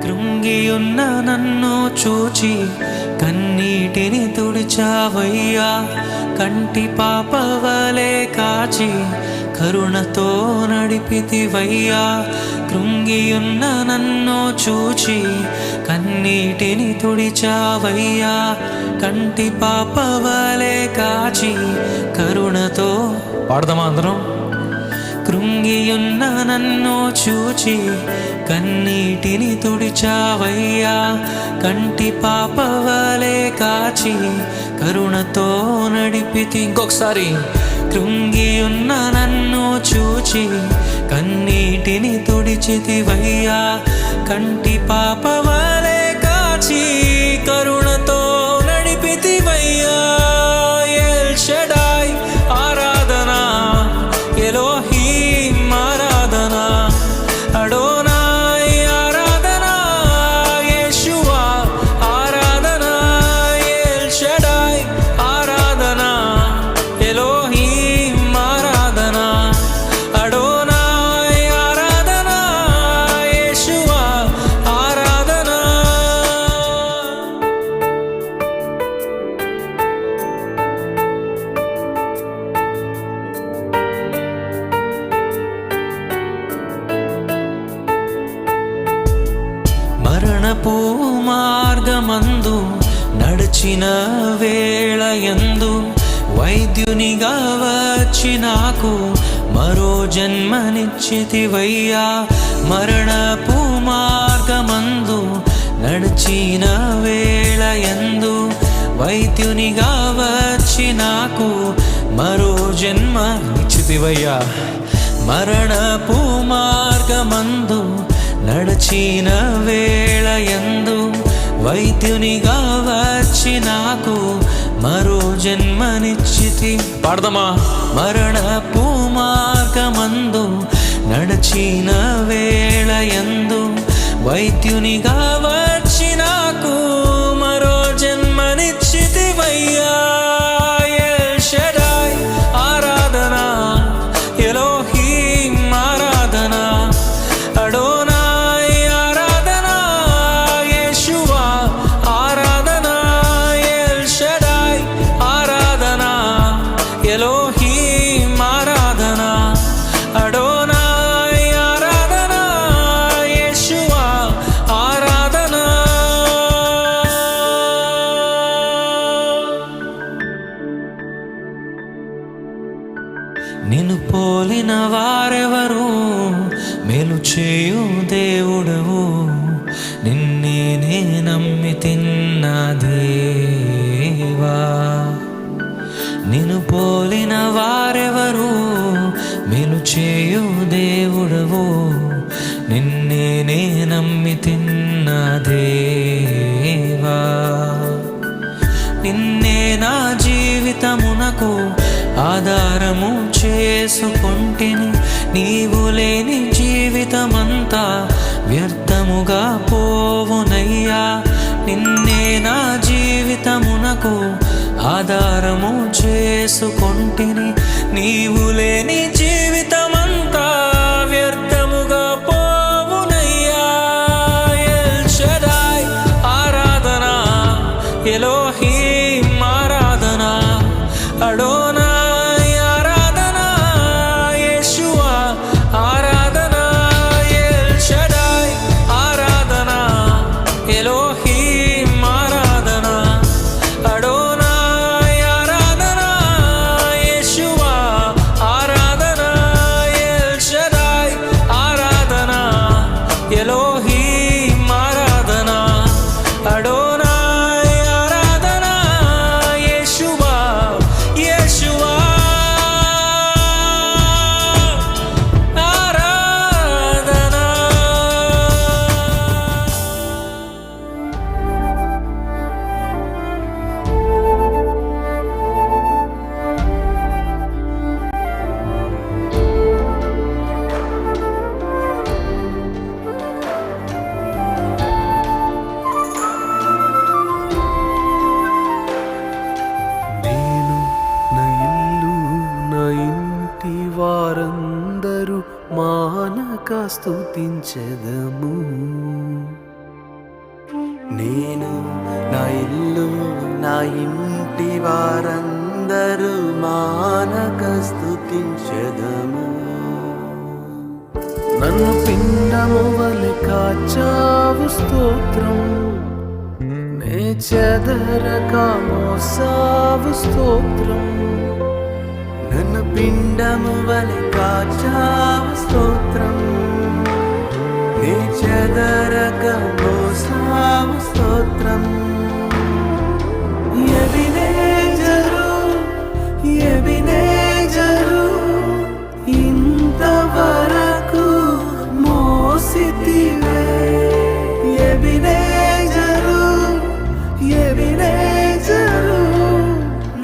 కృంగియున్న నన్ను చూచి కన్నీటిని తుడిచావయ్యా. కంటి పాపవలే కాచి కరుణతో నడిపితివయ్యా. కృంగియున్న నన్ను చూచి కన్నీటిని తుడిచావయ్యా. కంటి పాపవలే కాచి కరుణతో పాడదామా అందరం? కృంగియున్న నన్ను చూచి కన్నీటిని తుడిచావయ్యా. కంటి పాపవలే కాచి కరుణతో నడిపితి. ఇంకొకసారి. కృంగియున్న నన్ను చూచి కన్నీటిని తుడిచితివయ్యా. కంటి పాపవలే కాచి కరుణతో నడిపితివయ్యా. ఎల్ షడాయ్ ఆరాధనా, ఎలోహీం ఆరాధనా, అడోనాయ్ ఆరాధనా, యేషువా ఆరాధనా, ఎల్ షడాయ్ ఆరాధనా, ఎలోహీం ఆరాధనా, అడోనాయ్ ఆరాధనా, యేషువా ఆరాధనా. మరణపు మార్గమందు నడిచిన వేళయందు వైద్యునిగా వచ్చి నాకు మరో జన్మనిచ్చితివయ్యా. మరణపు మార్గమందు నడిచిన వేళయందు వైద్యునిగా వచ్చి నాకు మరో జన్మనిచ్చితివయ్యా. మరణపు మార్గమందు నడిచిన వేళయందు వైద్యునిగా వచ్చి నాకు మరో జన్మనిచ్చితి. పాడదామా? మరణపు మార్గమందు నడిచిన వేళయందు వైద్యునిగా వచ్చి నాకు మరో జన్మనిచ్చితివయ్యా. ఎల్ షడాయ్ ఆరాధనా, ఎలోహీం ఆరాధనా, అడోనాయ్ ఆరాధనా, యేషువా ఆరాధనా, ఎల్ షడాయ్ ఆరాధనా, ఎలోహీం ఆరాధనా, అడోనాయ్ ఆరాధనా, యేషువా ఆరాధనా. నిన్ను పోలిన వారెవరు? మేలు చేయు దేవుడవు, నిన్నే నమ్మి తిన్న దేవా. నిన్ను పోలిన వారెవరు? మేలు చేయు దేవుడవు, నిన్నే నమ్మి తిన్న దేవా. నిన్నే నా జీవితమునకు ఆధారము చేసుకొంటిని. నీవు లేని జీవితమంతా వ్యర్థముగా పోవునయ్యా. నిన్నే నా జీవితమునకు ఆధారము చేసుకొంటిని. నీవు లేని జీవితమంతా వ్యర్థముగా పోవునయ్యా. ఎల్ షడాయ్ ఆరాధనా, ఎలోహీం ఆరాధనా, అడోనాయ్ ఆరాధనా, యేషువా ఆరాధనా, ఎల్ షడాయ్ ఆరాధనా, ఎలోహీం ఆరాధనా, అడోనాయ్ ఆరాధనా, యేషువా ఆరాధనా, ఎల్ షడాయ్ ఆరాధనా, ఎలోహీం ఆరాధనా, అడోనాయ్ ఆరాధనా, యేషువా యేషువా ఆరాధనా. వారందరూ మానక స్తుతించెదము. నేను నా ఇల్లు నా ఇంటి వారందరూ మానక స్తుతించెదము. నన్ను పిండము వలె కాచావు స్తోత్రం, నే చెదరక మోసావు స్తోత్రం. నన్ను పిండము వలె కాచావు స్తోత్రం, నీ చెదరక మోసావు స్తోత్రం. ఎబినేజరు ఎబినేజరు ఇంతవరకు మోసితివే. ఎబినేజరు ఎబినేజరు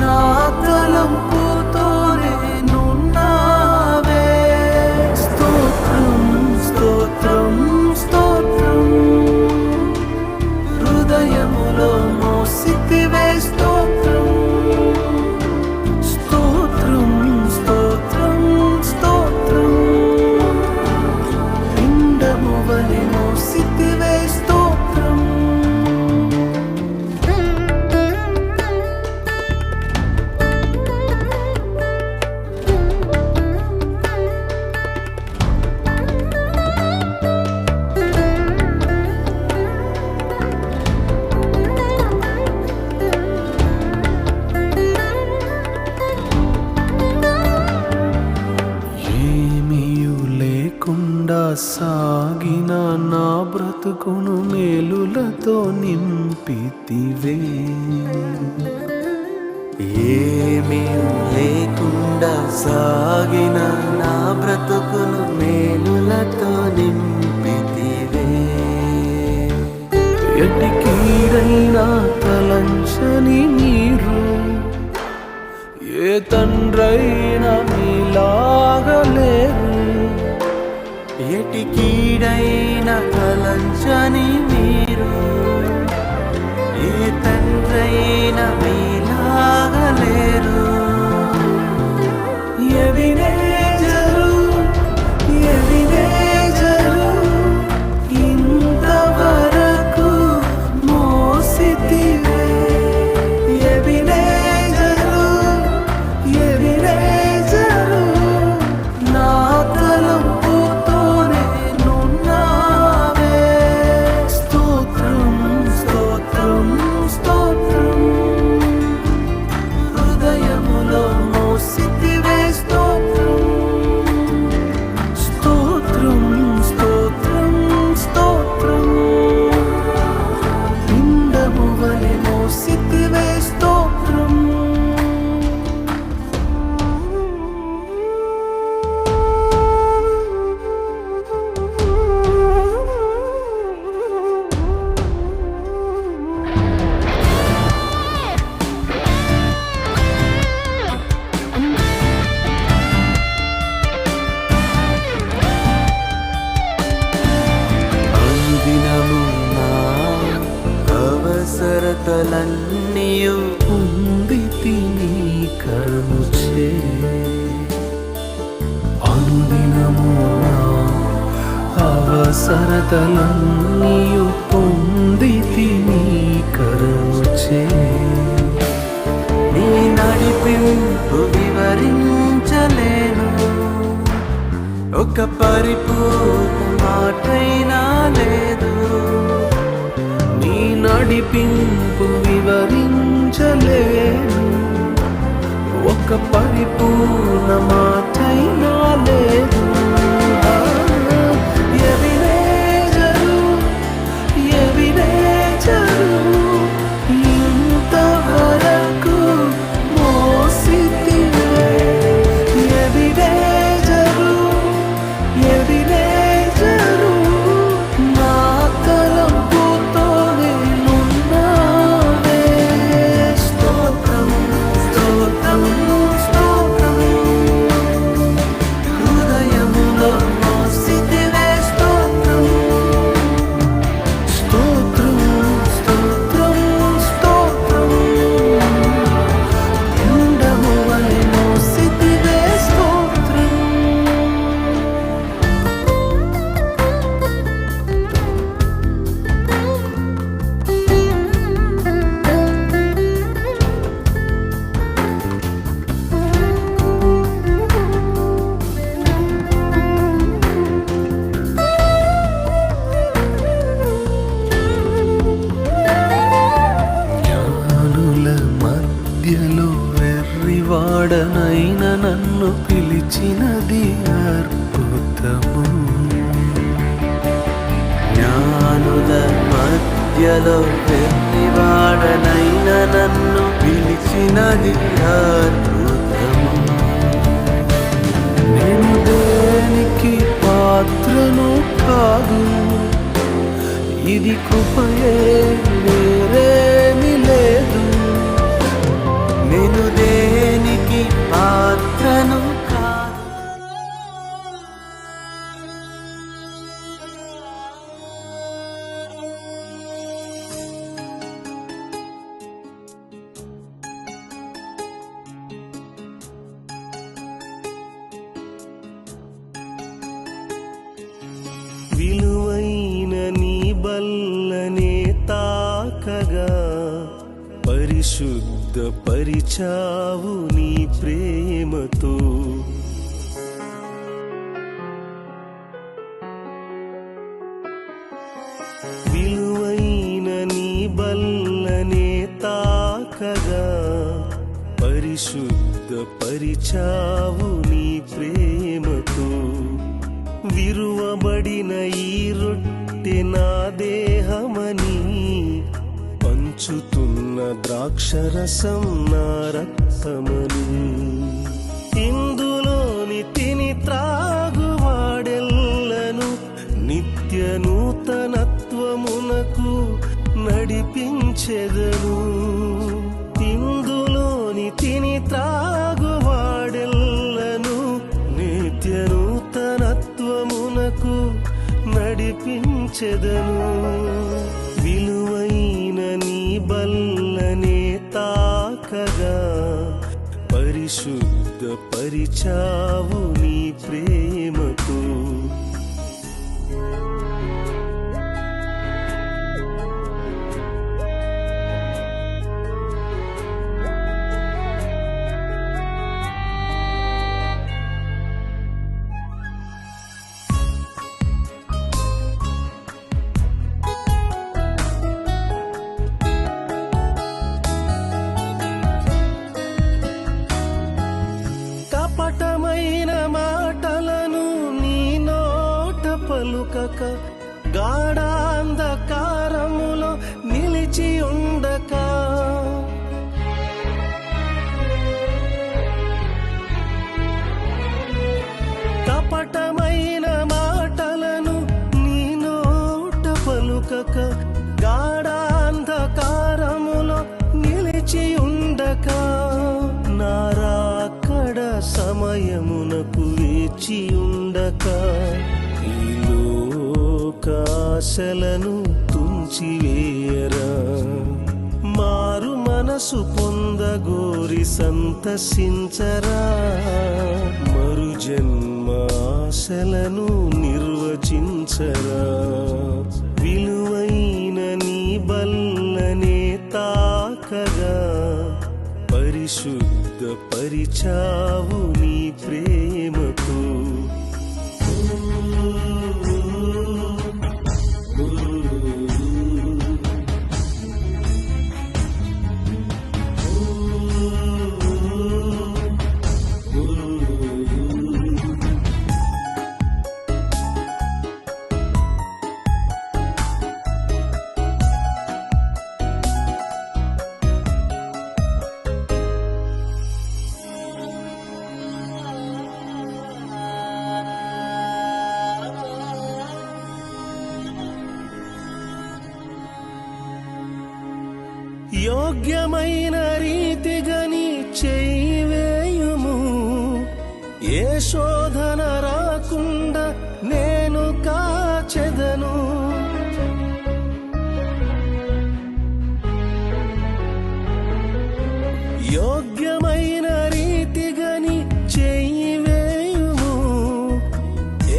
నా తలంపుతోనే నున్నావే. స్తోత్రం స్తోత్రం స్తోత్రం, హృదయములో మోసితివే స్తోత్రం. స్తోత్రం స్తోత్రం స్తోత్రం, పిండము వలె మోసితివే స్తోత్రం. ఏమీయు లేకుండా సాగిన నా బ్రతుకును మేలులతో నింపితివే. ఏమీ లేకుండా సాగిన నా బ్రతుకును మేలులతో నింపితివే. ఎట్టి కీడైనా తలంచని మీరు, ఏ తండ్రైనా మీలాగలేరు. ఎటి కీడైనా తలంచని మీరు, ఏ తండ్రైనా మీలాగలేరు. ఎబినేజరు ఎబినేజరు ఇంతవరకు మోసితివే. ఎబినేజరు ఎబినేజరు నా తలంపుతోనే నున్నావే. స్తోత్రం స్తోత్రం స్తోత్రం, హృదయములో మోసితివే స్తోత్రం. స్తోత్రం స్తోత్రం స్తోత్రం, పిండము వలె మోసితివే స్తోత్రం. అనుదినము నా అవసరతలన్నీయు పొందితి నీ కరుణచే. అనుదినము నా అవసరతలన్నీయు పొందితి నీ కరుణచే. నీ నడిపింపు వివరించలేను, ఒక పరిపూర్ణ మాటైనా లేదు. నీ నడిపింపు వివరించలేను, ఒక పరిపూర్ణ మాటైనా లేదు. ఎబినేజరు ఎబినేజరు ఇంతవరకు మోసితివే. ఎబినేజరు ఎబినేజరు నా తలంపుతోనే నున్నావే. స్తోత్రం స్తోత్రం స్తోత్రం, హృదయము పిలిచినది అద్భుతము. జ్ఞానుల మధ్యలో వెర్రివాడనైన నన్ను పిలిచినది అద్భుతము. నేను దేనికి పాత్రను కాదు, ఇది కృపయే వేరేమి లేదు. నేను దేనికి పాత్రను కాదు. విలువైన నీ బల్లనే తాకగా పరిశుద్ధ పరిచావు నీ ప్రేమతో. విలువైన నీ బల్లనే తాకగా పరిశుద్ధ పరిచావు నీ ప్రేమతో. విరువబడిన ఈ రొట్టె నా దేహమని పంచుతున్న ద్రాక్షరసం నా రక్తమని. ఇందులోని తిని త్రాగువాడెల్లను నిత్య నూతనత్వమునకు నడిపించెదను. ఇందులోని తిని త్రాగువాడెల్లను నిత్య నూతనత్వమునకు నడిపించెదను. విలువైన నీ బల్లనే తాకగా పరిశుద్ధ పరిచావు నీ ప్రేమతో. కపటమైన మాటలను నీ నోట పలుకక గాఢాంధకారములో నిలిచి ఉండక. కపటమైన మాటలను నీ నోట పలుకక గాఢాంధకారములో నిలిచి ఉండక. నారాకడ సమయమునకు వేచి ఉండక ఈ లోకాశలను తుంచివేయరా. మారు మనసు పొందగోరి సంతసించరా. మరు జన్మాశలను నిర్వచించరా. విలువైన నీ బల్లనే తాకగా పరిశుద్ధ పరిచావు నీ ప్రేమతో. యోగ్యమైన రీతిగా నీ చెయ్యి వేయుము. ఏ శోధన రాకుండా నేను కాచెదను. యోగ్యమైన రీతిగా నీ చెయ్యి వేయుము.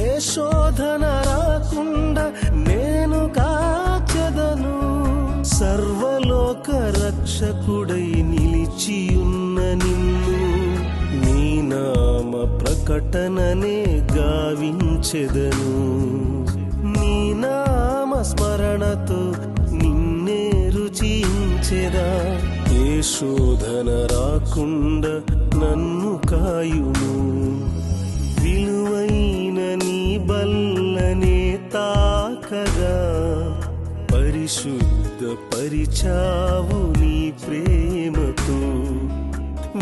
ఏ శోధన రాకుండా నేను కాచెదను. సర్వలోక రక్షకుడై నిలిచియున్న నిన్ను నీ నామ ప్రకటననే గావించెదను. నీ నామ స్మరణతో నిన్నే రుచించెదా. ఏ శోధన రాకుండా నన్ను కాయుము. విలువైన నీ బల్లనే తాకగా పరిశుద్ధ పరిచావు నీ ప్రేమతో.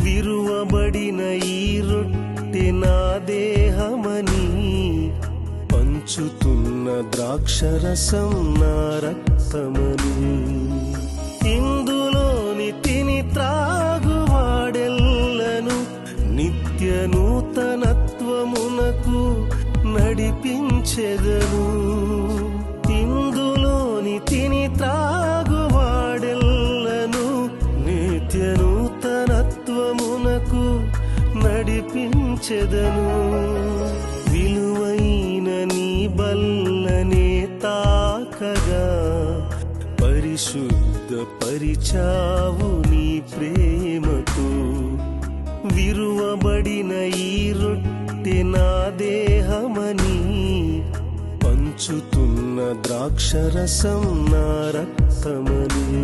విరువబడిన ఈ రొట్టె నా దేహమని పంచుతున్న ద్రాక్షరసం నా రక్తమని. ఇందులోని తిని త్రాగువాడెల్లను నిత్య నూతనత్వమునకు నడిపించెదను. ఇందులోని తిని త్రాగువాడెల్లను నిత్య నూతనత్వమునకు నడిపించెదను. విలువైన నీ బల్లనే తాకగా పరిశుద్ధ పరిచావు నీ ప్రేమతో. విరువబడిన ఈ రొట్టె నా దేహమని పంచుతున్న ద్రాక్షరసం నా రక్తమని.